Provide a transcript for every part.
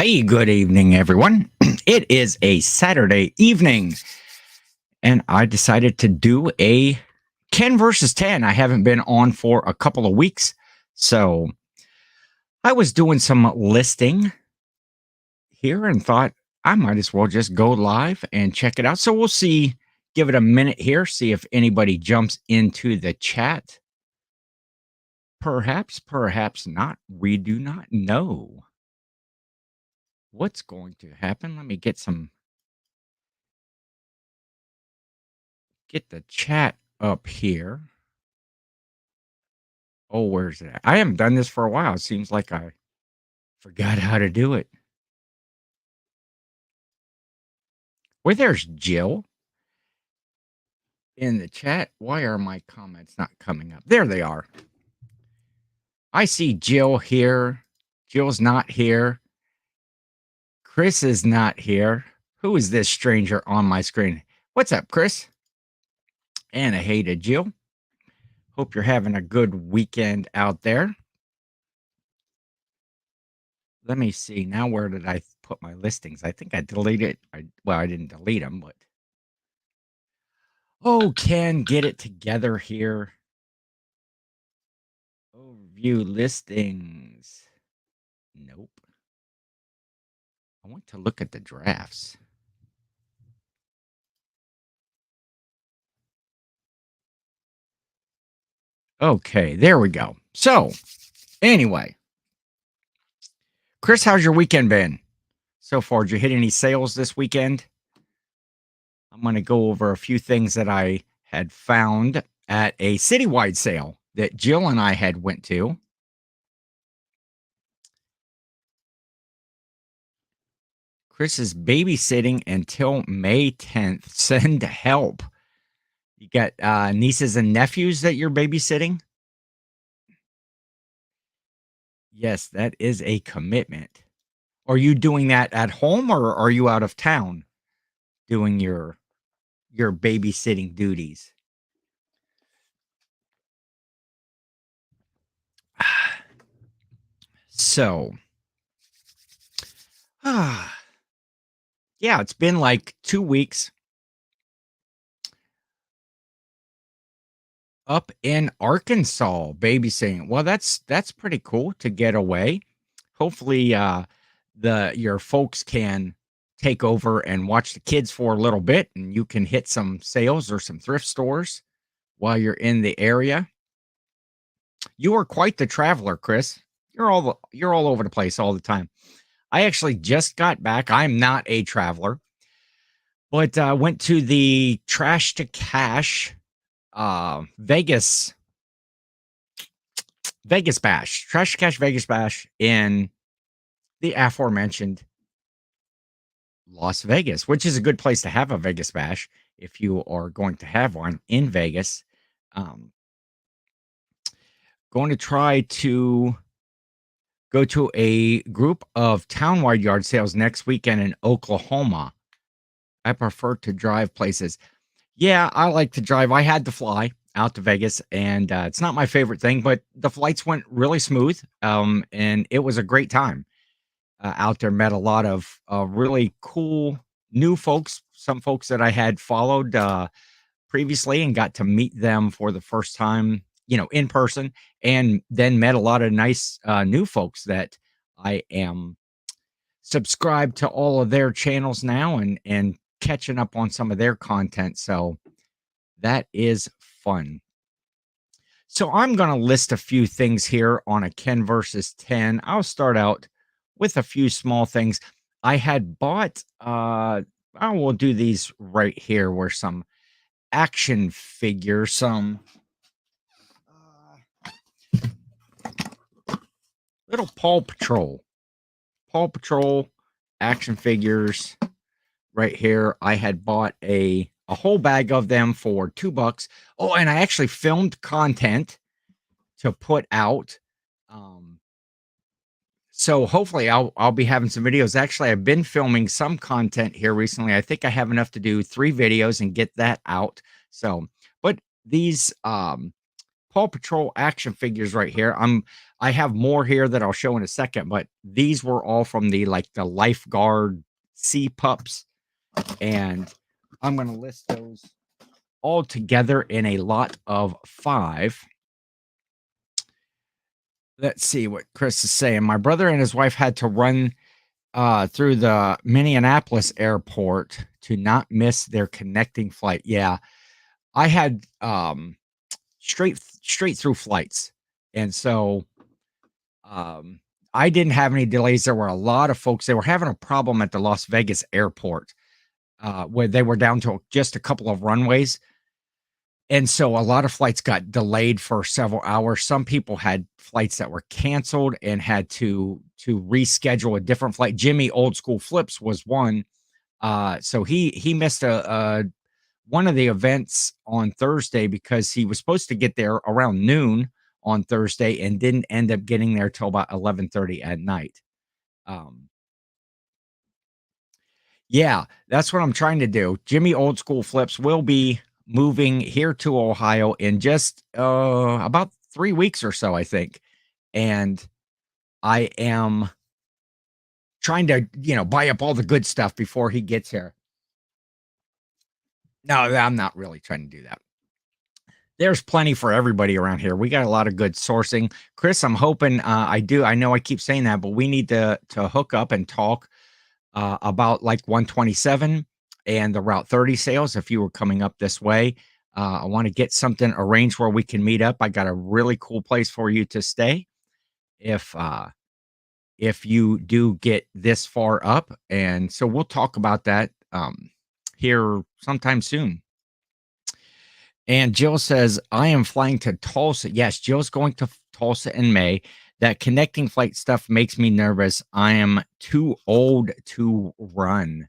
Hey, good evening, everyone. It is a Saturday evening, and I decided to do a Ken versus 10. I haven't been on for a couple of weeks, so I was doing some listing here and thought I might as well just go live and check it out. So we'll see, give it a minute here, see if anybody jumps into the chat. Perhaps, perhaps not. We do not know what's going to happen. Let me get the chat up here. Oh, where's that? I haven't done this for a while. It seems like I forgot how to do it. Well, there's Jill in the chat. Why are my comments not coming up? There they are. I see Jill here. Jill's not here. Chris is not here. Who is this stranger on my screen? What's up, Chris? And a hey to Jill. Hope you're having a good weekend out there. Let me see. Now, where did I put my listings? I think I deleted. I didn't delete them, but oh, Ken, get it together here. Overview listings. Nope. I want to look at the drafts. Okay, there we go. So, anyway, Chris, how's your weekend been so far? Did you hit any sales this weekend? I'm going to go over a few things that I had found at a citywide sale that Jill and I had went to. Chris is babysitting until May 10th. Send help. You got nieces and nephews that you're babysitting? Yes, that is a commitment. Are you doing that at home or are you out of town doing your babysitting duties? So, yeah, it's been like 2 weeks up in Arkansas babysitting. Well, that's pretty cool to get away. Hopefully, your folks can take over and watch the kids for a little bit, and you can hit some sales or some thrift stores while you're in the area. You are quite the traveler, Chris. You're all over the place all the time. I actually just got back. I'm not a traveler, but went to the Trash to Cash Vegas Bash, Trash to Cash Vegas Bash in the aforementioned Las Vegas, which is a good place to have a Vegas Bash if you are going to have one in Vegas. Going to try to go to a group of townwide yard sales next weekend in Oklahoma. I prefer to drive places. Yeah, I like to drive. I had to fly out to Vegas, and it's not my favorite thing, but the flights went really smooth, and it was a great time out there. Met a lot of really cool new folks, some folks that I had followed previously and got to meet them for the first time, in person, and then met a lot of nice new folks that I am subscribed to all of their channels now and catching up on some of their content. So that is fun. So I'm going to list a few things here on a Ken versus 10. I'll start out with a few small things. I had bought, I will do these right here where some action figures, some little Paw Patrol action figures right here. I had bought a whole bag of them for $2. Oh, and I actually filmed content to put out. So hopefully I'll be having some videos. Actually, I've been filming some content here recently. I think I have enough to do 3 videos and get that out. So, but these Paw Paw Patrol action figures right here. I have more here that I'll show in a second, but these were all from the lifeguard sea pups, and I'm going to list those all together in a lot of 5. Let's see what Chris is saying. My brother and his wife had to run through the Minneapolis airport to not miss their connecting flight. Yeah, I had straight through flights, and so I didn't have any delays. There were a lot of folks. They were having a problem at the Las Vegas airport where they were down to just a couple of runways. And so a lot of flights got delayed for several hours. Some people had flights that were canceled and had to reschedule a different flight. Jimmy Old School Flips was one. So he missed a one of the events on Thursday because he was supposed to get there around noon on Thursday and didn't end up getting there till about 11:30 at night. Yeah, that's what I'm trying to do. Jimmy Old School Flips will be moving here to Ohio in just about 3 weeks or so, I think. And I am trying to, buy up all the good stuff before he gets here. No, I'm not really trying to do that. There's plenty for everybody around here. We got a lot of good sourcing. Chris, I'm hoping I know I keep saying that, but we need to hook up and talk about like 127 and the Route 30 sales if you were coming up this way. I want to get something arranged where we can meet up. I got a really cool place for you to stay if you do get this far up. And so we'll talk about that here sometime soon. And Jill says, I am flying to Tulsa. Yes, Jill's going to Tulsa in May. That connecting flight stuff makes me nervous. I am too old to run.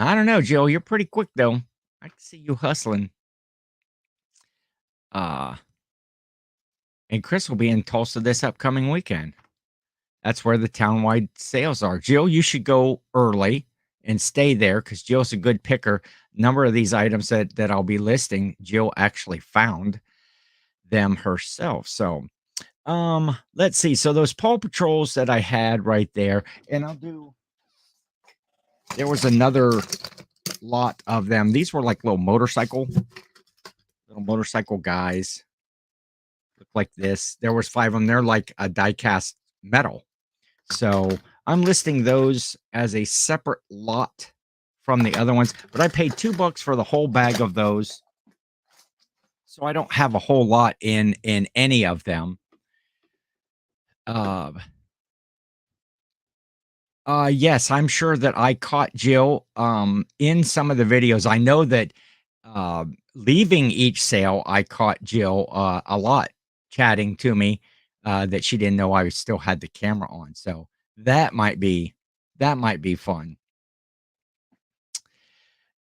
I don't know, Jill. You're pretty quick, though. I can see you hustling. And Chris will be in Tulsa this upcoming weekend. That's where the townwide sales are. Jill, you should go early and stay there because Jill's a good picker. Number of these items that I'll be listing, Jill actually found them herself. So let's see. So those Paw Patrols that I had right there, and there was another lot of them. These were like little motorcycle guys. Look like this. There was 5 of them. They're like a die-cast metal. So I'm listing those as a separate lot from the other ones, but I paid $2 for the whole bag of those. So I don't have a whole lot in any of them. Yes, I'm sure that I caught Jill in some of the videos. I know that leaving each sale, I caught Jill a lot chatting to me that she didn't know I still had the camera on. So that might be fun.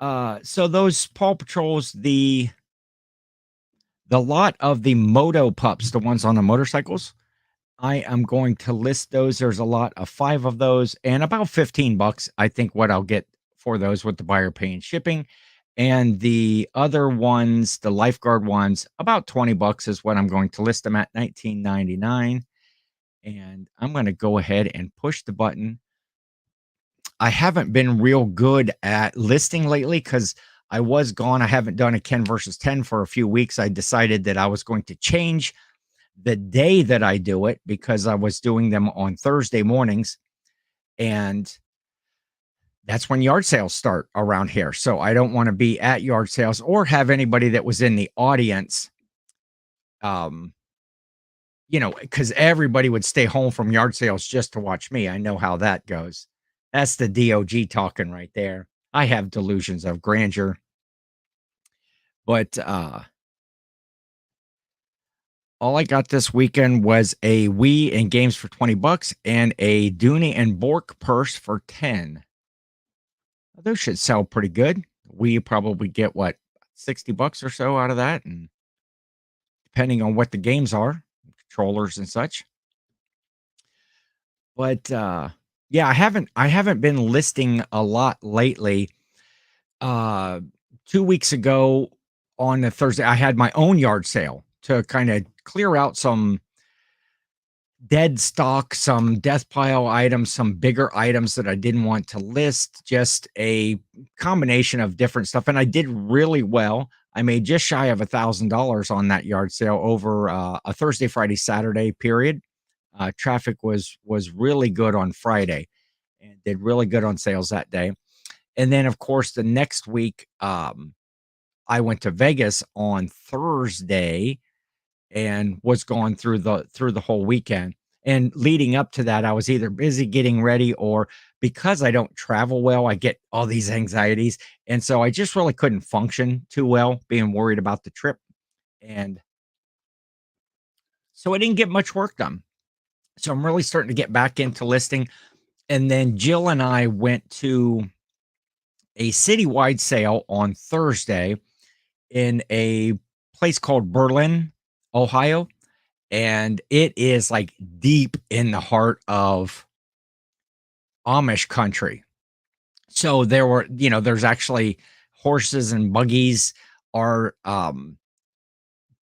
So those Paw Patrols, the lot of the Moto pups, the ones on the motorcycles, I am going to list those. There's a lot of 5 of those and about $15, I think, what I'll get for those with the buyer paying shipping. And the other ones, the lifeguard ones, about $20 is what I'm going to list them at, $19.99. And I'm going to go ahead and push the button. I haven't been real good at listing lately because I was gone. I haven't done a Ken versus 10 for a few weeks. I decided that I was going to change the day that I do it because I was doing them on Thursday mornings. And that's when yard sales start around here. So I don't want to be at yard sales or have anybody that was in the audience, because everybody would stay home from yard sales just to watch me. I know how that goes. That's the DOG talking right there. I have delusions of grandeur. But all I got this weekend was a Wii and games for $20 and a Dooney and Bork purse for 10. Those should sell pretty good. We probably get what, $60 or so out of that, and depending on what the games are, controllers and such. But yeah, I haven't been listing a lot lately. 2 weeks ago, on the Thursday, I had my own yard sale to kind of clear out some dead stock, some death pile items, some bigger items that I didn't want to list, just a combination of different stuff. And I did really well. I made just shy of $1,000 on that yard sale over a Thursday, Friday, Saturday period. Traffic was really good on Friday and did really good on sales that day. And then, of course, the next week, I went to Vegas on Thursday and was gone through the whole weekend. And leading up to that, I was either busy getting ready or because I don't travel well, I get all these anxieties. And so I just really couldn't function too well, being worried about the trip. And so I didn't get much work done. So I'm really starting to get back into listing. And then Jill and I went to a citywide sale on Thursday in a place called Berlin, Ohio. And it is like deep in the heart of Amish country. So there were, there's actually horses and buggies are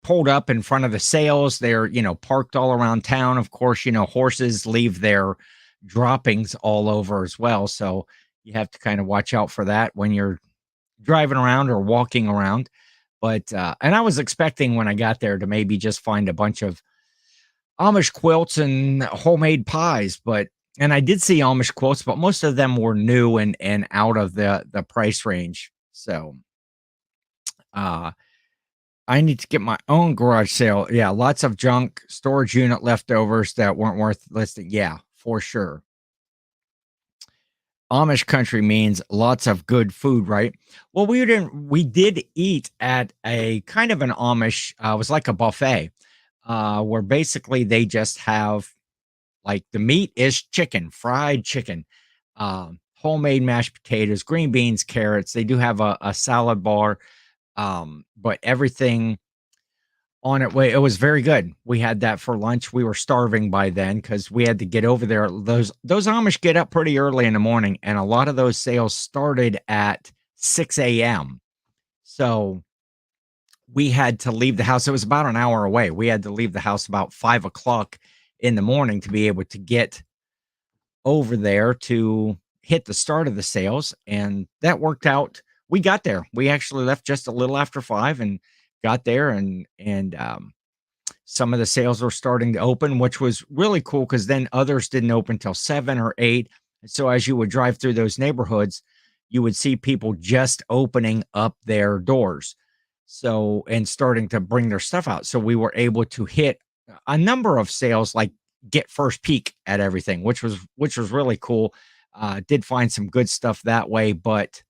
pulled up in front of the sales. They're, parked all around town. Of course, horses leave their droppings all over as well. So you have to kind of watch out for that when you're driving around or walking around. But and I was expecting when I got there to maybe just find a bunch of Amish quilts and homemade pies, and I did see Amish quilts, but most of them were new and out of the price range. So uh I need to get my own garage sale. Yeah, lots of junk, storage unit leftovers that weren't worth listing. Yeah, for sure. Amish country means lots of good food, right? Well, we did eat at a kind of an Amish, it was like a buffet, where basically they just have like the meat is chicken, fried chicken, homemade mashed potatoes, green beans, carrots. They do have a salad bar, but everything on it. It was very good. We had that for lunch. We were starving by then because we had to get over there. Those Amish get up pretty early in the morning, and a lot of those sales started at 6 a.m. So we had to leave the house. It was about an hour away. We had to leave the house about 5 o'clock in the morning to be able to get over there to hit the start of the sales. And that worked out. We got there. We actually left just a little after 5 and got there and some of the sales were starting to open, which was really cool because then others didn't open till 7 or 8. So as you would drive through those neighborhoods, you would see people just opening up their doors. So, and starting to bring their stuff out. So we were able to hit a number of sales, like get first peek at everything, which was really cool. Did find some good stuff that way, but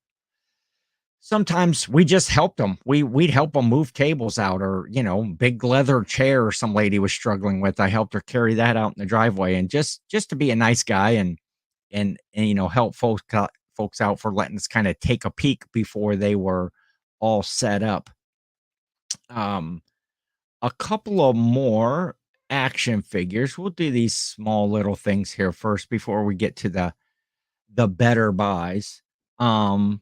sometimes we just helped them. We'd help them move tables out or, big leather chair some lady was struggling with. I helped her carry that out in the driveway and just to be a nice guy and help folks out for letting us kind of take a peek before they were all set up. Um a couple of more action figures. We'll do these small little things here first before we get to the better buys. Um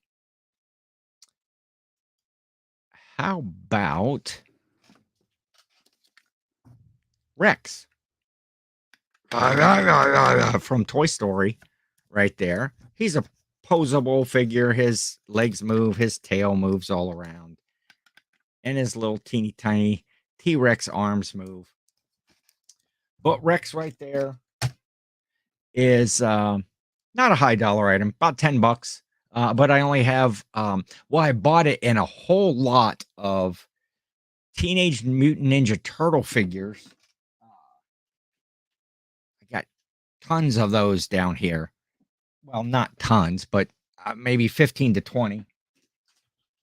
how about Rex from Toy Story right there. He's a posable figure. His legs move, his tail moves all around, and his little teeny tiny T-Rex arms move. But Rex right there is not a high dollar item, about $10. But I only have I bought it in a whole lot of Teenage Mutant Ninja Turtle figures. I got tons of those down here. Well, not tons, but maybe 15 to 20.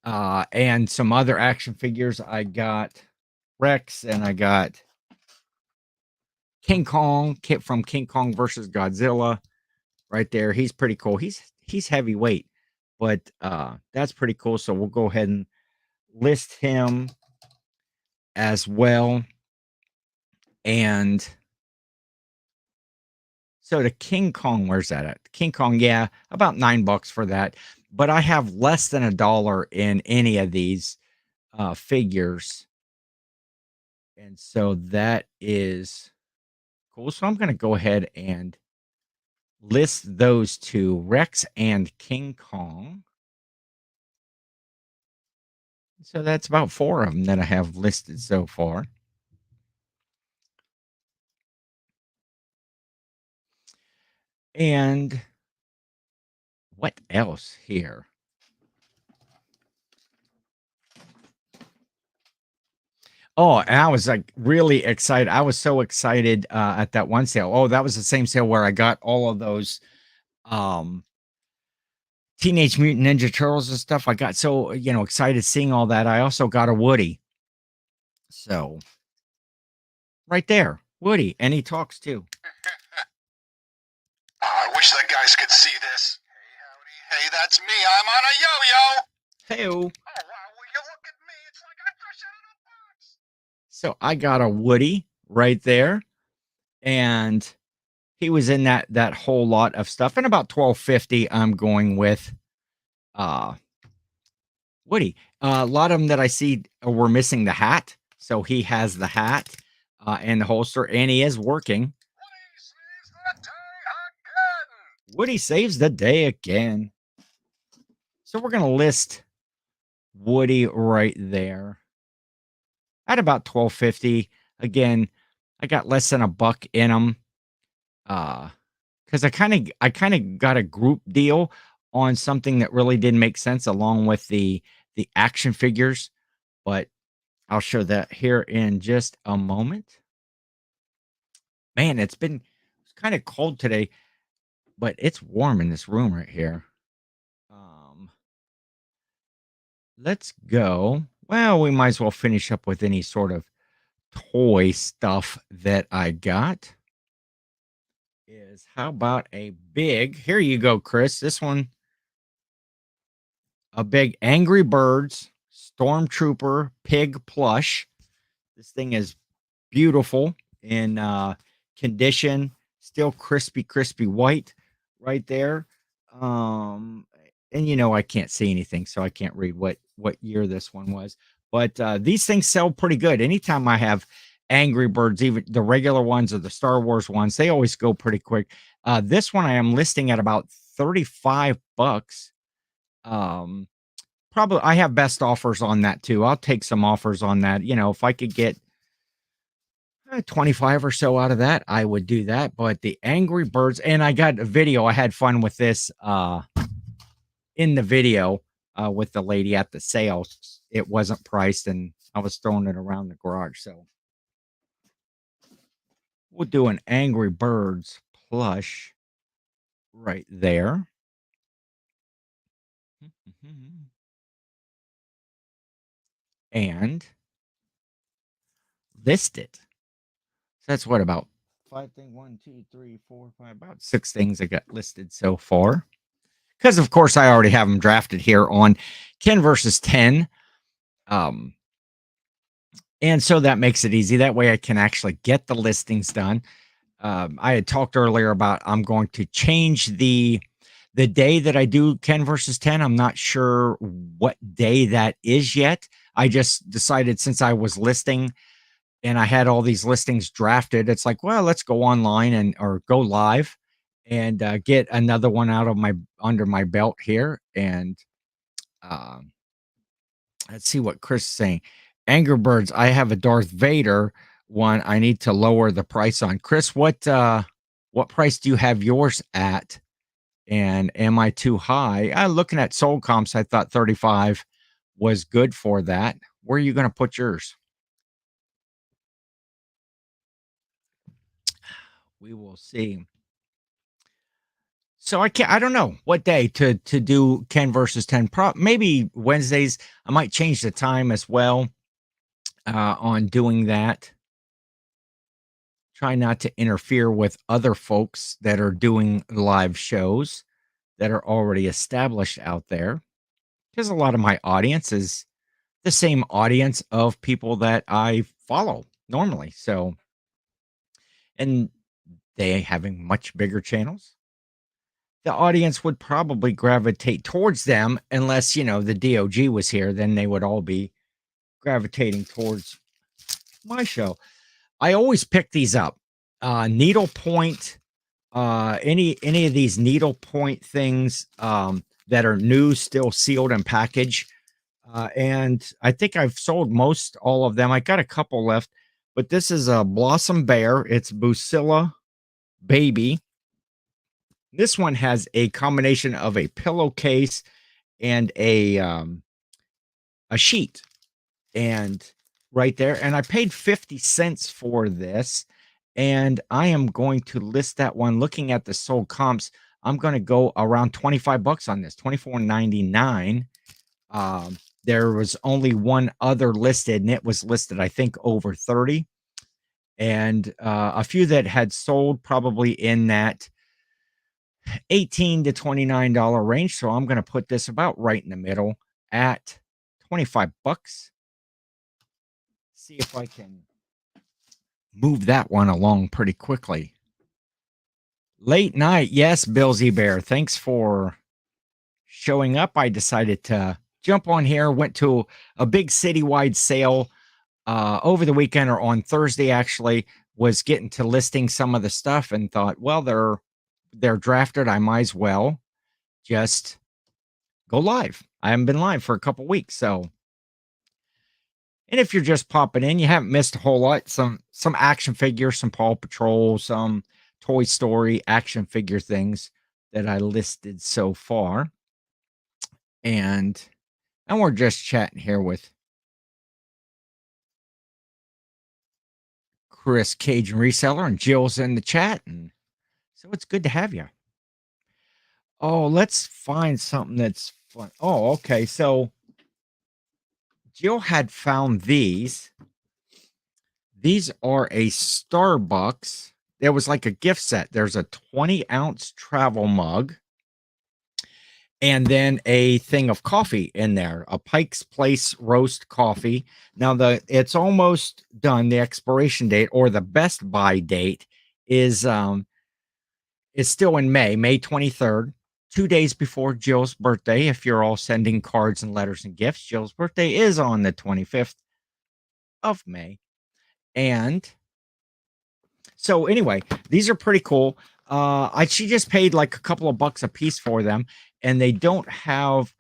And some other action figures. I got Rex and I got King Kong from King Kong versus Godzilla right there. He's pretty cool. He's heavyweight, but that's pretty cool. So we'll go ahead and list him as well. And so the King Kong, where's that at? King Kong, yeah, about $9 for that. But I have less than $1 in any of these. figures. And so that is cool. So I'm going to go ahead and list those two, Rex and King Kong. So that's about 4 of them that I have listed so far. And what else here? Oh, and I was like really excited. I was so excited at that one sale. Oh, that was the same sale where I got all of those um Teenage Mutant Ninja Turtles and stuff. I got so, excited seeing all that. I also got a Woody. So right there, Woody, and he talks too. Oh, I wish the guys could see this. Hey, howdy. Hey, that's me. I'm on a yo-yo. Hey-o. Oh, wow. Will you look at me? It's like I'm fresh out of the box. So I got a Woody right there, and he was in that whole lot of stuff. And about $12.50, I'm going with Woody. A lot of them that I see were missing the hat, so he has the hat and the holster, and he is working. Woody saves the day again. So we're gonna list Woody right there at about $12.50. Again, I got less than $1 in them. Because I kind of got a group deal on something that really didn't make sense along with the action figures, but I'll show that here in just a moment. Man, it's kind of cold today, but it's warm in this room right here. Let's go. Well, we might as well finish up with any sort of toy stuff that I got. How about a big, here you go, Chris. This one, a big Angry Birds Stormtrooper pig plush. This thing is beautiful in condition, still crispy white right there. And I can't see anything, so I can't read what year this one was. But these things sell pretty good. Anytime I have Angry Birds, even the regular ones or the Star Wars ones, they always go pretty quick. This one I am listing at about $35. Probably I have best offers on that too. I'll take some offers on that. If I could get 25 or so out of that, I would do that. But the Angry Birds, and I got a video. I had fun with this in the video with the lady at the sale. It wasn't priced, and I was throwing it around the garage. So we'll do an Angry Birds plush right there. And list it. So that's what, about 5 things, 1, 2, 3, 4, 5, about 6 things I got listed so far. Because of course I already have them drafted here on Ken versus 10. And so that makes it easy. That way I can actually get the listings done. I had talked earlier about I'm going to change the day that I do Ken versus 10. I'm not sure what day that is yet. I just decided, since I was listing and I had all these listings drafted, it's like, well, let's go online or go live and get another one out of under my belt here. And let's see what Chris is saying. Angry Birds, I have a Darth Vader one. I need to lower the price on. Chris, what price do you have yours at? And am I too high? Looking at Soul Comps, I thought 35 was good for that. Where are you going to put yours? We will see. So I don't know what day to do Ken versus 10. Maybe Wednesdays. I might change the time as well on doing that. Try not to interfere with other folks that are doing live shows that are already established out there, because a lot of my audience is the same audience of people that I follow normally. So, and they having much bigger channels, the audience would probably gravitate towards them, unless, the DOG was here, then they would all be gravitating towards my show. I always pick these up. Needlepoint, any of these needlepoint things that are new, still sealed and packaged. And I think I've sold most all of them. I got a couple left, but this is a Blossom Bear. It's Bucilla Baby. This one has a combination of a pillowcase and a sheet, and right there. And I paid 50 cents for this, and I am going to list that one. Looking at the sold comps, I'm going to go around 25 bucks on this, $24.99. There was only one other listed, and it was listed, I think, over 30, and a few that had sold probably in that $18 to $29 range. So I'm going to put this about right in the middle at 25 bucks. See if I can move that one along pretty quickly. Late night. Yes, Bill Z Bear. Thanks for showing up. I decided to jump on here, went to a big citywide sale over the weekend, or on Thursday, actually. Was getting to listing some of the stuff and thought, well, they're drafted. I might as well just go live. I haven't been live for a couple weeks, so. And if you're just popping in, you haven't missed a whole lot. Some action figures, some Paw Patrol, some Toy Story action figure things that I listed so far. And we're just chatting here with Chris Cajun Reseller, and Jill's in the chat, and so it's good to have you. Oh, let's find something that's fun. Oh, okay. So Jill had found these. These are a Starbucks. There was like a gift set. There's a 20-ounce travel mug, and then a thing of coffee in there, a Pike's Place roast coffee. Now it's almost done. The expiration date, or the best buy date, is still in May 23rd, 2 days before Jill's birthday. If you're all sending cards and letters and gifts, Jill's birthday is on the 25th of May. And so anyway, these are pretty cool. She just paid like a couple of bucks a piece for them, and they don't have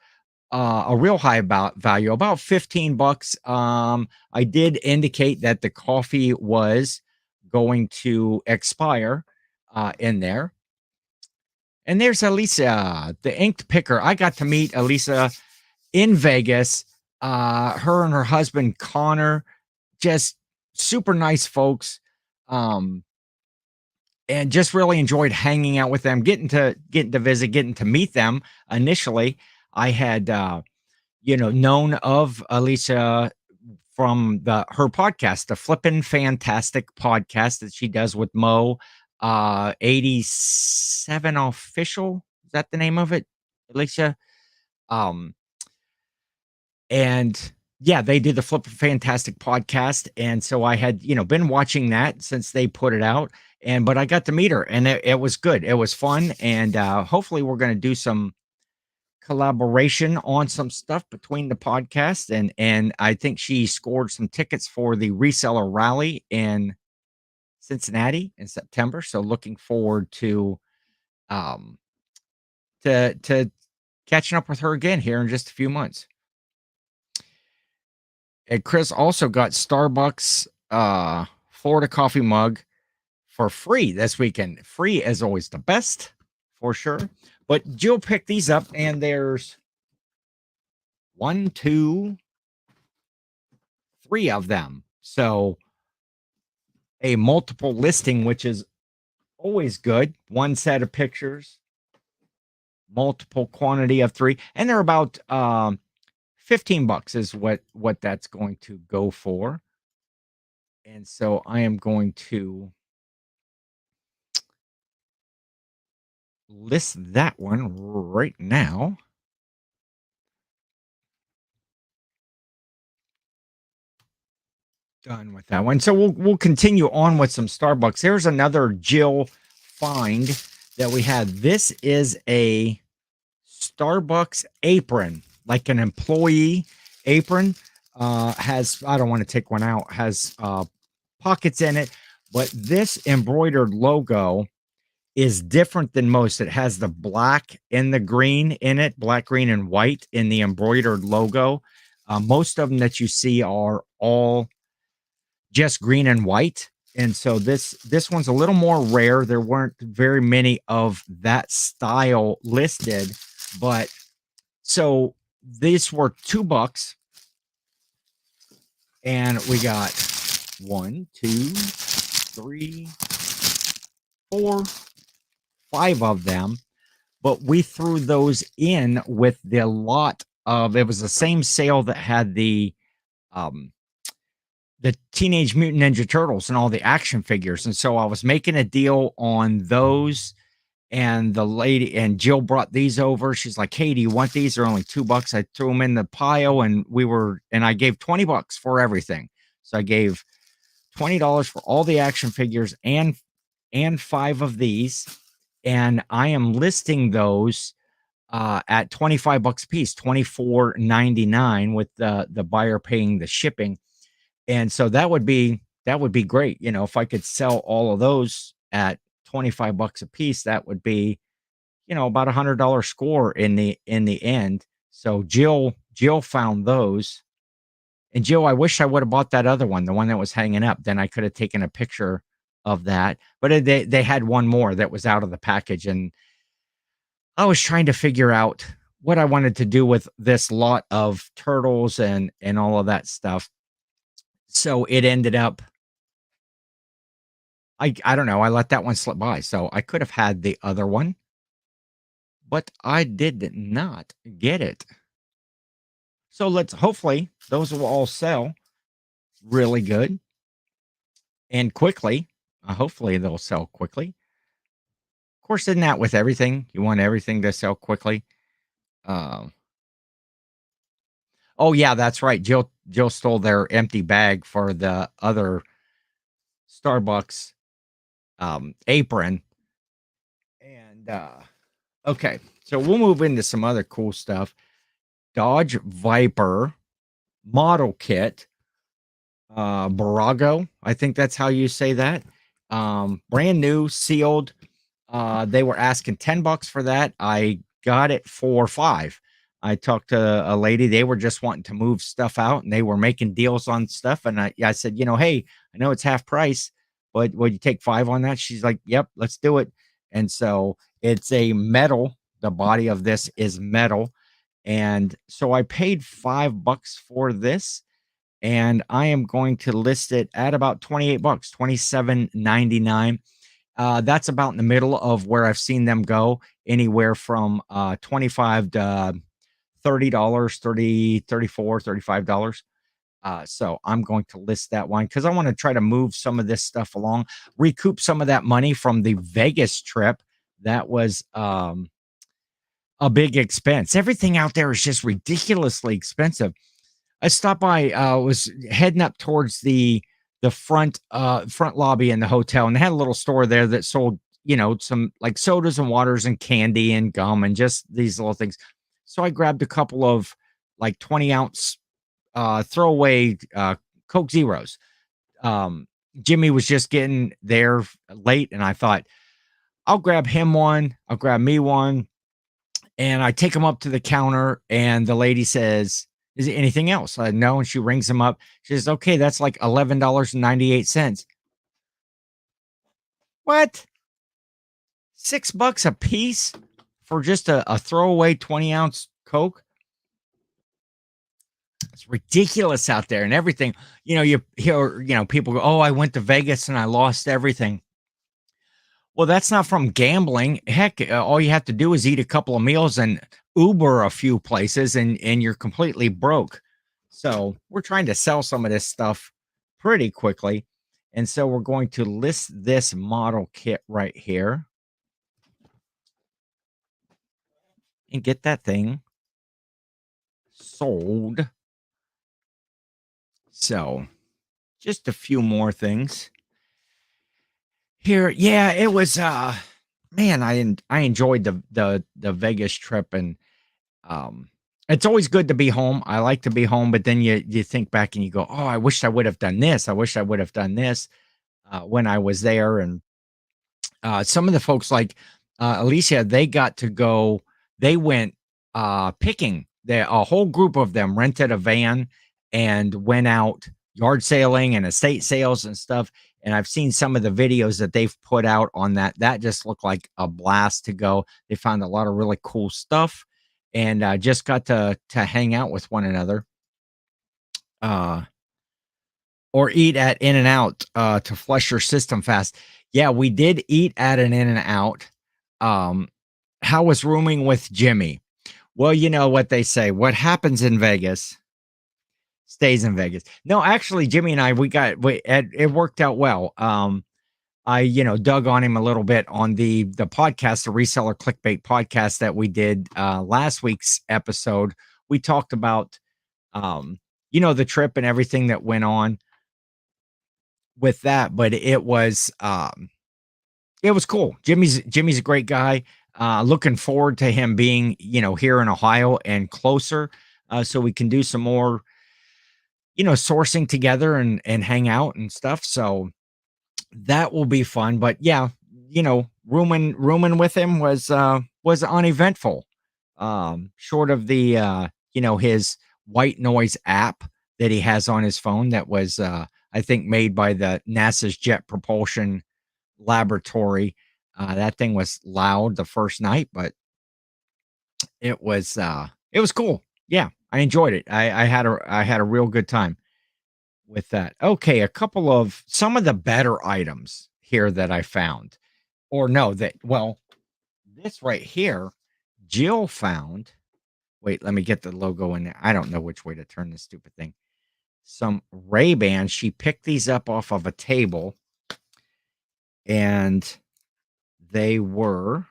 a real high value, about 15 bucks. I did indicate that the coffee was going to expire in there. And there's Elisa, the inked picker. I got to meet Elisa in Vegas. Her and her husband Connor, just super nice folks. And just really enjoyed hanging out with them, getting to visit, getting to meet them. Initially, I had known of Alicia from her podcast, the Flippin' Fantastic podcast that she does with Mo. 87 Official, is that the name of it, Alicia? And yeah, they did the Flippin' Fantastic podcast, and so I had been watching that since they put it out. But I got to meet her, and it was good. It was fun, and hopefully we're going to do some collaboration on some stuff between the podcast. And I think she scored some tickets for the reseller rally in Cincinnati in September. So looking forward to catching up with her again here in just a few months. And Chris also got Starbucks Florida coffee mug for free this weekend. Free as always, the best for sure. But Jill picked these up, and there's 1, 2, 3 of them. So a multiple listing, which is always good. One set of pictures, multiple quantity of 3, and they're about 15 bucks is what that's going to go for. And so I am going to list that one right now. Done with that one. So we'll continue on with some Starbucks. Here's another Jill find that we had. This is a Starbucks apron, like an employee apron. has, I don't want to take one out, has pockets in it, but this embroidered logo is different than most. It has the black and the green in it, black, green, and white in the embroidered logo. Most of them that you see are all just green and white. And so this one's a little more rare. There weren't very many of that style listed, but so these were $2, and we got 1, 2, 3, 4, 5 of them. But we threw those in with the lot of, it was the same sale that had the Teenage Mutant Ninja Turtles and all the action figures. And so I was making a deal on those, and the lady and Jill brought these over. She's like, "Hey, do you want these? They're only $2." I threw them in the pile, and I gave $20 for everything. So I gave $20 for all the action figures and 5 of these. And I am listing those at $25 a piece, $24.99, with the buyer paying the shipping. And so that would be great. If I could sell all of those at $25 a piece, that would be, about $100 score in the end. So Jill found those. And Jill, I wish I would have bought that other one, the one that was hanging up. Then I could have taken a picture of that. But they had one more that was out of the package, and I was trying to figure out what I wanted to do with this lot of turtles and all of that stuff. So it ended up, I don't know, I let that one slip by. So I could have had the other one, but I did not get it. So hopefully those will all sell really good and quickly. Hopefully they'll sell quickly. Of course, isn't that with everything? You want everything to sell quickly. Oh yeah, that's right. Jill stole their empty bag for the other Starbucks apron. And okay, so we'll move into some other cool stuff. Dodge Viper model kit, Barago, I think that's how you say that. Brand new, sealed. They were asking $10 for that. I got it for $5. I talked to a lady. They were just wanting to move stuff out, and they were making deals on stuff. And I said, hey, I know it's half price, but would you take $5 on that? She's like, yep, let's do it. And so it's a metal. The body of this is metal. And so I paid $5 for this, and I am going to list it at about $28, $27.99. That's about in the middle of where I've seen them go, anywhere from $25 to $30, $30, $34, $35. So I'm going to list that one because I want to try to move some of this stuff along, recoup some of that money from the Vegas trip. That was a big expense. Everything out there is just ridiculously expensive. I stopped by, was heading up towards the front lobby in the hotel, and they had a little store there that sold, some like sodas and waters and candy and gum and just these little things. So I grabbed a couple of like 20-ounce throwaway Coke Zeros. Jimmy was just getting there late, and I thought, I'll grab him one, I'll grab me one. And I take him up to the counter, and the lady says, "Is it anything else?" I no, and she rings him up. She says, "Okay, that's like $11.98. What? $6 a piece for just a throwaway 20-ounce Coke? It's ridiculous out there and everything. You hear, people go, "Oh, I went to Vegas and I lost everything." Well, that's not from gambling. Heck, all you have to do is eat a couple of meals and Uber a few places, and you're completely broke. So we're trying to sell some of this stuff pretty quickly. And so we're going to list this model kit right here and get that thing sold. So just a few more things here. Yeah, it was man, I enjoyed the Vegas trip, and It's always good to be home. I like to be home, but then you think back and you go, "Oh, I wish I would have done this. I wish I would have done this when I was there." And some of the folks like Alicia, they got to go. They went picking. A whole group of them rented a van and went out yard sailing and estate sales and stuff. And I've seen some of the videos that they've put out on that. That just looked like a blast to go. They found a lot of really cool stuff, and just got to hang out with one another. Or eat at In-N-Out to flush your system fast. Yeah, we did eat at an In-N-Out. How was rooming with Jimmy? Well, you know what they say. What happens in Vegas stays in Vegas. No, actually, Jimmy and I, it worked out well. I, dug on him a little bit on the podcast, the Reseller Clickbait podcast that we did last week's episode. We talked about, the trip and everything that went on with that, but it was cool. Jimmy's a great guy. Looking forward to him being, here in Ohio and closer, so we can do some more, sourcing together and hang out and stuff. So that will be fun. But yeah, rooming with him was uneventful. Short of the his white noise app that he has on his phone that was I think made by the NASA's Jet Propulsion Laboratory. That thing was loud the first night, but it was cool. Yeah, I enjoyed it. I had a real good time with that. Okay, some of the better items here that I found. Or no, this right here, Jill found. Wait, let me get the logo in there. I don't know which way to turn this stupid thing. Some Ray-Bans. She picked these up off of a table, and they were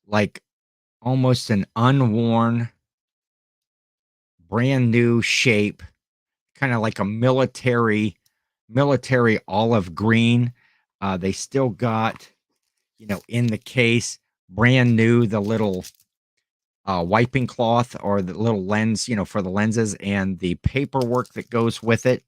like almost an unworn, brand new shape, kind of like a military olive green. They still got, in the case, brand new, the little wiping cloth or the little lens, for the lenses and the paperwork that goes with it.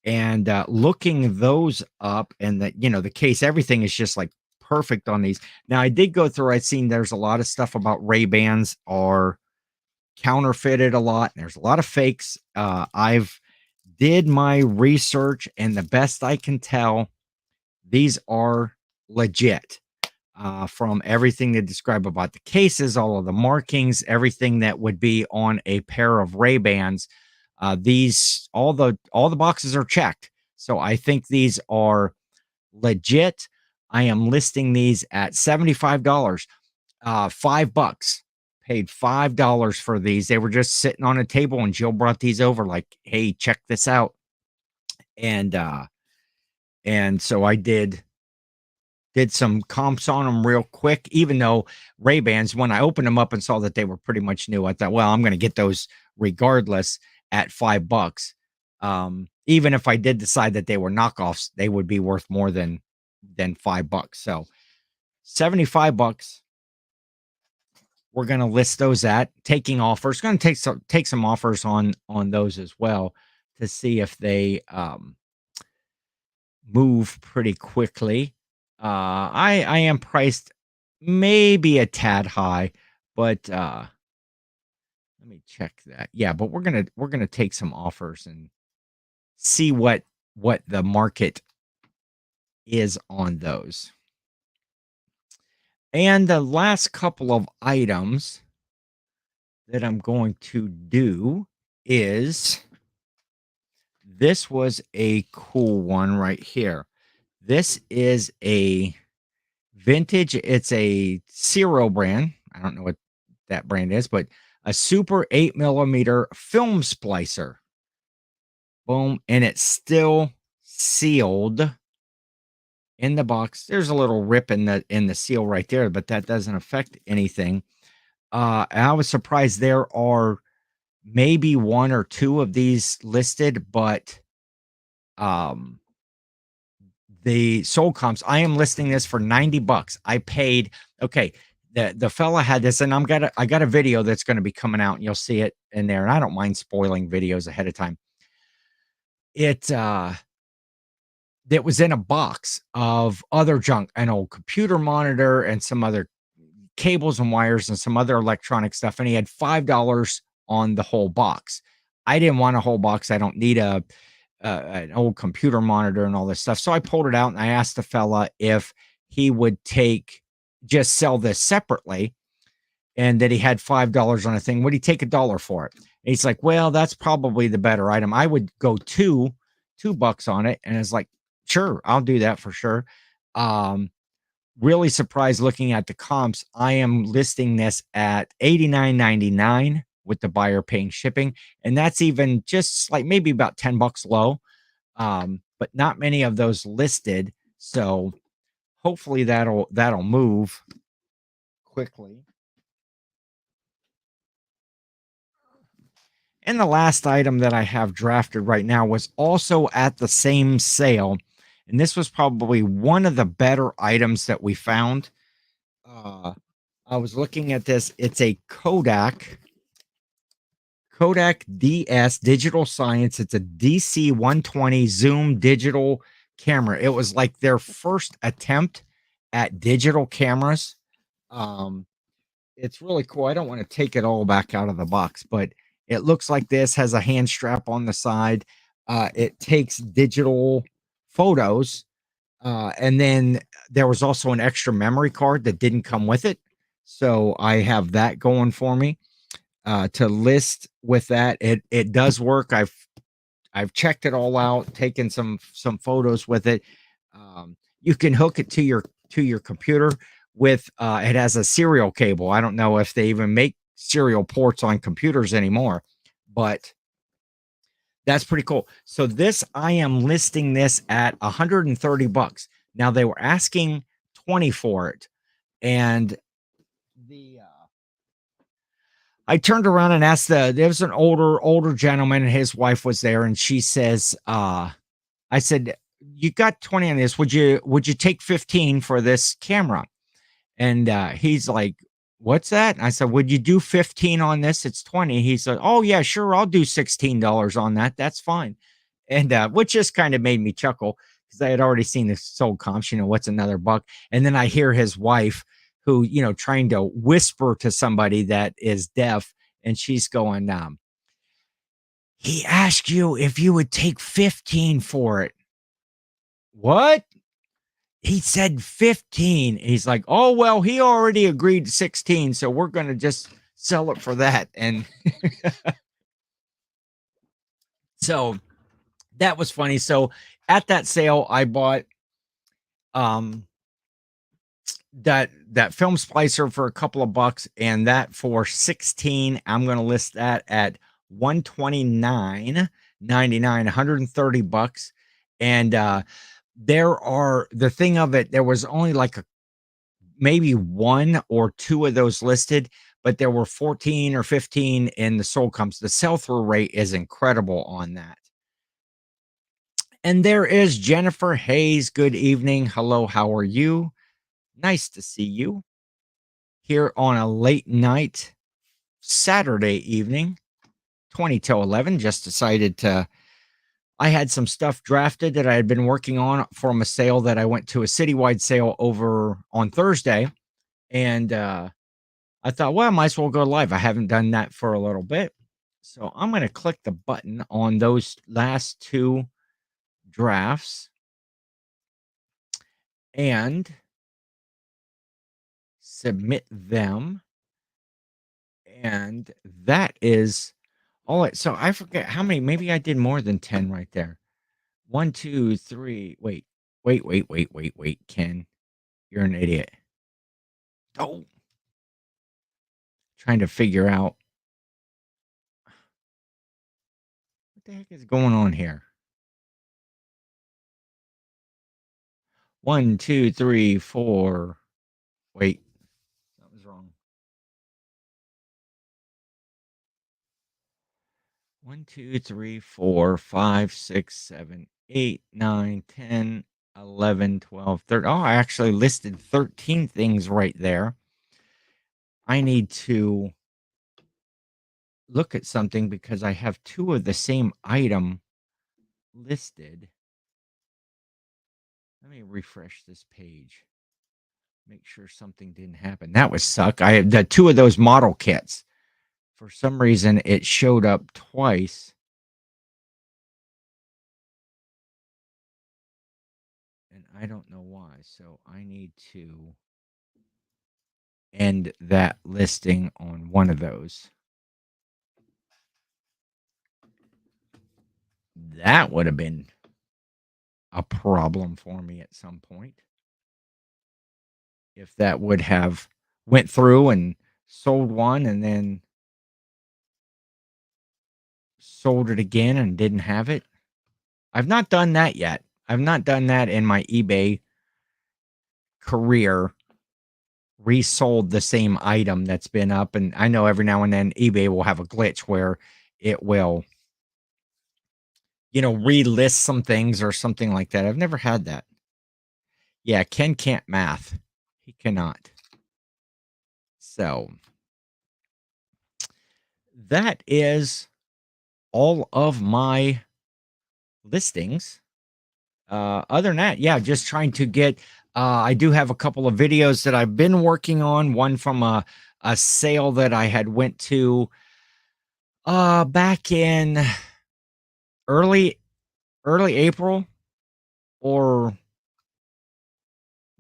And looking those up, and the case, everything is just like perfect on these. Now, I did go through, I've seen there's a lot of stuff about Ray-Bans are counterfeited a lot. There's a lot of fakes. I've did my research, and the best I can tell, these are legit. From everything they describe about the cases, all of the markings, everything that would be on a pair of Ray-Bans. These all the boxes are checked. So I think these are legit. I am listing these at $75. $5. Paid $5 for these. They were just sitting on a table, and Jill brought these over like, "Hey, check this out." And so I did some comps on them real quick, even though Ray-Bans, when I opened them up and saw that they were pretty much new, I thought, well, I'm going to get those regardless at $5. Even if I did decide that they were knockoffs, they would be worth more than $5. So $75. We're going to list those at taking offers. Going to take some offers on those as well to see if they move pretty quickly. I am priced maybe a tad high, but let me check that. Yeah, but we're gonna take some offers and see what the market is on those. And the last couple of items that I'm going to do is, this was a cool one right here. This is a vintage. It's a Ciro brand. I don't know what that brand is, but a super 8mm film splicer. Boom. And it's still sealed in the box. There's a little rip in the seal right there, but that doesn't affect anything. I was surprised there are maybe one or two of these listed, but the sold comps, I am listing this for $90. I paid, okay, the fella had this, and I got a video that's going to be coming out, and you'll see it in there. And I don't mind spoiling videos ahead of time. That was in a box of other junk, an old computer monitor and some other cables and wires and some other electronic stuff. And he had $5 on the whole box. I didn't want a whole box. I don't need an old computer monitor and all this stuff. So I pulled it out and I asked the fella if he would just sell this separately, and that he had $5 on a thing. Would he take $1 for it? And he's like, well, that's probably the better item. I would go $2 on it. And it's like, sure, I'll do that for sure. Really surprised looking at the comps. I am listing this at $89.99 with the buyer paying shipping. And that's even just like maybe about $10 low. But not many of those listed. So hopefully that'll move quickly. And the last item that I have drafted right now was also at the same sale. And this was probably one of the better items that we found. I was looking at this. It's a Kodak DS Digital Science. It's a DC 120 zoom digital camera. It was like their first attempt at digital cameras. It's really cool. I don't want to take it all back out of the box, but it looks like this, has a hand strap on the side. It takes digital photos. And then there was also an extra memory card that didn't come with it. So I have that going for me to list with that. It does work. I've checked it all out, taken some photos with it. You can hook it to your computer with it has a serial cable. I don't know if they even make serial ports on computers anymore, but that's pretty cool. So I am listing this at $130. Now they were asking $20 for it. And I turned around and asked there was an older gentleman and his wife was there. And she says, I said, you got 20 on this. Would you take 15 for this camera? And he's like, what's that? And I said, would you do 15 on this? It's 20. He said, oh yeah, sure. I'll do $16 on that. That's fine. And which just kind of made me chuckle because I had already seen the sold comps, what's another buck? And then I hear his wife who, trying to whisper to somebody that is deaf. And she's going, he asked you if you would take 15 for it. What? He said 15. He's like, oh, well, he already agreed to 16. So we're going to just sell it for that. And so that was funny. So at that sale, I bought that film splicer for a couple of bucks, and that for 16. I'm going to list that at $129.99, $130. And the thing of it, there was only like maybe 1 or 2 of those listed, but there were 14 or 15 in the sold comps. The sell-through rate is incredible on that. And there is Jennifer Hayes. Good evening. Hello, how are you? Nice to see you here on a late night Saturday evening, 20 till 11. Just decided I had some stuff drafted that I had been working on from a sale that I went to, a citywide sale over on Thursday. And I thought, well, I might as well go live. I haven't done that for a little bit. So I'm going to click the button on those last 2 drafts and submit them. And that is all right. So I forget how many, maybe I did more than 10 right there. 1, 2, 3. Wait, Ken, you're an idiot. Oh, trying to figure out what the heck is going on here. 1, 2, 3, 4. Wait, something's wrong. 1, 2, 3, 4, 5, 6, 7, 8, 9, 10, 11, 12, 13. Oh, I actually listed 13 things right there. I need to look at something because I have two of the same item listed. Let me refresh this page. Make sure something didn't happen. That would suck. I had the two of those model kits. For some reason, it showed up twice. And I don't know why. So I need to end that listing on one of those. That would have been a problem for me at some point. If that would have went through and sold one and then sold it again and didn't have it. I've not done that yet. I've not done that in my eBay career. Resold the same item that's been up, and I know every now and then eBay will have a glitch where it will, relist some things or something like that. I've never had that. Yeah, Ken can't math. He cannot. So that is all of my listings. Other than that, yeah, just trying to get. I do have a couple of videos that I've been working on. One from a sale that I had went to back in early April, or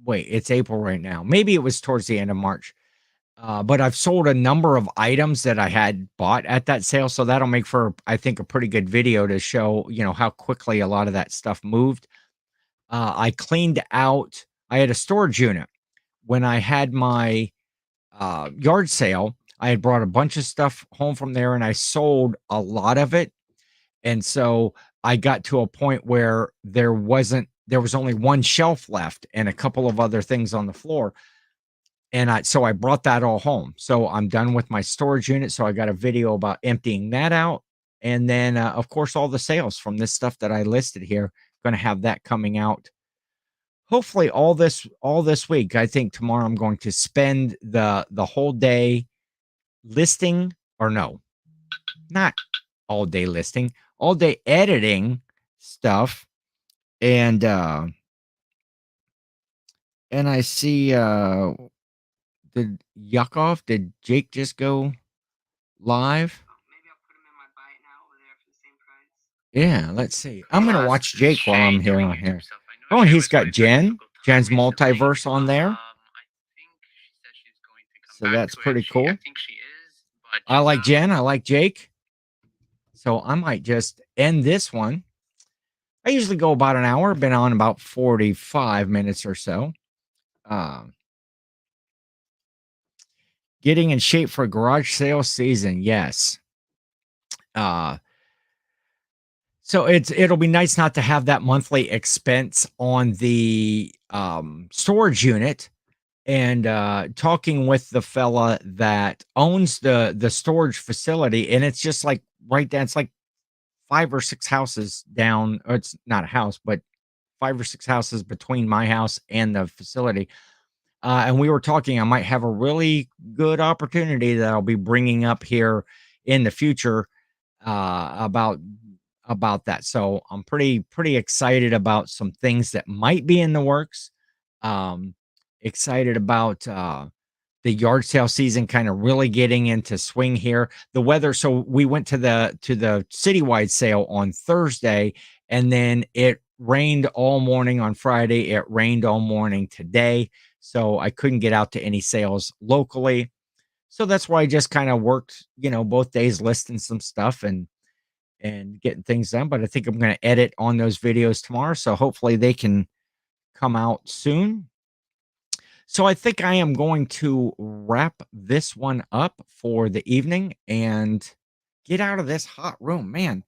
wait, it's April right now. Maybe it was towards the end of March. But I've sold a number of items that I had bought at that sale, so that'll make for, I think, a pretty good video to show, how quickly a lot of that stuff moved. I cleaned out. I had a storage unit when I had my yard sale. I had brought a bunch of stuff home from there, and I sold a lot of it. And so I got to a point where there was only one shelf left and a couple of other things on the floor. And I brought that all home. So I'm done with my storage unit. So I got a video about emptying that out. And then, of course, all the sales from this stuff that I listed here, going to have that coming out. Hopefully all this week. I think tomorrow I'm going to spend the whole day listing, or no, not all day listing, all day editing stuff. And I see did Yakov, did Jake just go live? Maybe I'll put him in my buy it now over there for the same price. Yeah, let's see. I'm gonna watch Jake while I'm here on here. Oh, and he's got Jen's multiverse on there. So that's pretty cool. I think she is. But I like Jen. I like Jake. So I might just end this one. I usually go about an hour. Been on about 45 minutes or so. Getting in shape for garage sale season. Yes. So it'll be nice not to have that monthly expense on the storage unit. And talking with the fella that owns the storage facility, and it's just like right down, it's like 5 or 6 houses down, or it's not a house, but 5 or 6 houses between my house and the facility. And we were talking, I might have a really good opportunity that I'll be bringing up here in the future about that. So I'm pretty excited about some things that might be in the works. Excited about the yard sale season kind of really getting into swing here. The weather, so we went to the citywide sale on Thursday, and then it rained all morning on Friday. It rained all morning today, so I couldn't get out to any sales locally. So that's why I just kind of worked, both days listing some stuff and getting things done. But I think I'm going to edit on those videos tomorrow, so hopefully they can come out soon. So I think I am going to wrap this one up for the evening and get out of this hot room. Man,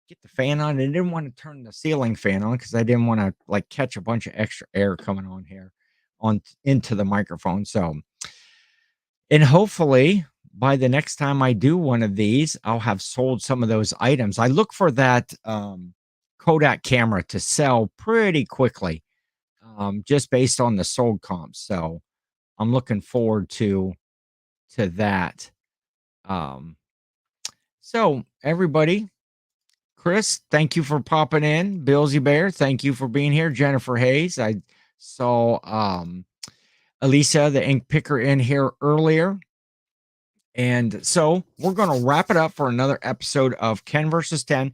get the fan on. I didn't want to turn the ceiling fan on because I didn't want to like catch a bunch of extra air coming on here into the microphone. So, and hopefully by the next time I do one of these, I'll have sold some of those items. I look for that Kodak camera to sell pretty quickly. Just based on the sold comps. So I'm looking forward to to that. So everybody, Chris, thank you for popping in. Billsy Bear, thank you for being here. Jennifer Hayes, I saw Elisa, the ink picker, in here earlier. And so we're going to wrap it up for another episode of Ken versus 10.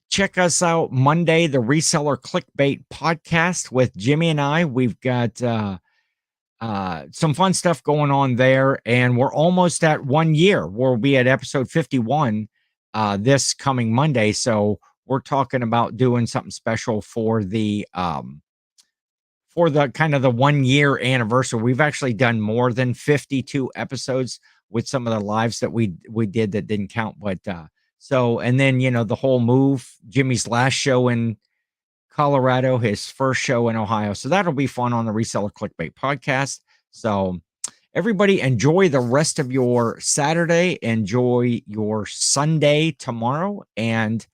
Check us out Monday, the Reseller Clickbait podcast with Jimmy and I. We've got some fun stuff going on there, and we're almost at 1 year. We'll be at episode 51 this coming Monday. So we're talking about doing something special for the kind of the 1 year anniversary. We've actually done more than 52 episodes with some of the lives that we did that didn't count. But so, and then, you know, the whole move, Jimmy's last show in Colorado, his first show in Ohio. So that'll be fun on the Reseller Clickbait podcast. So everybody enjoy the rest of your Saturday. Enjoy your Sunday tomorrow. And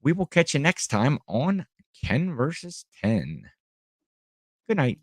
we will catch you next time on Ken versus 10. Good night.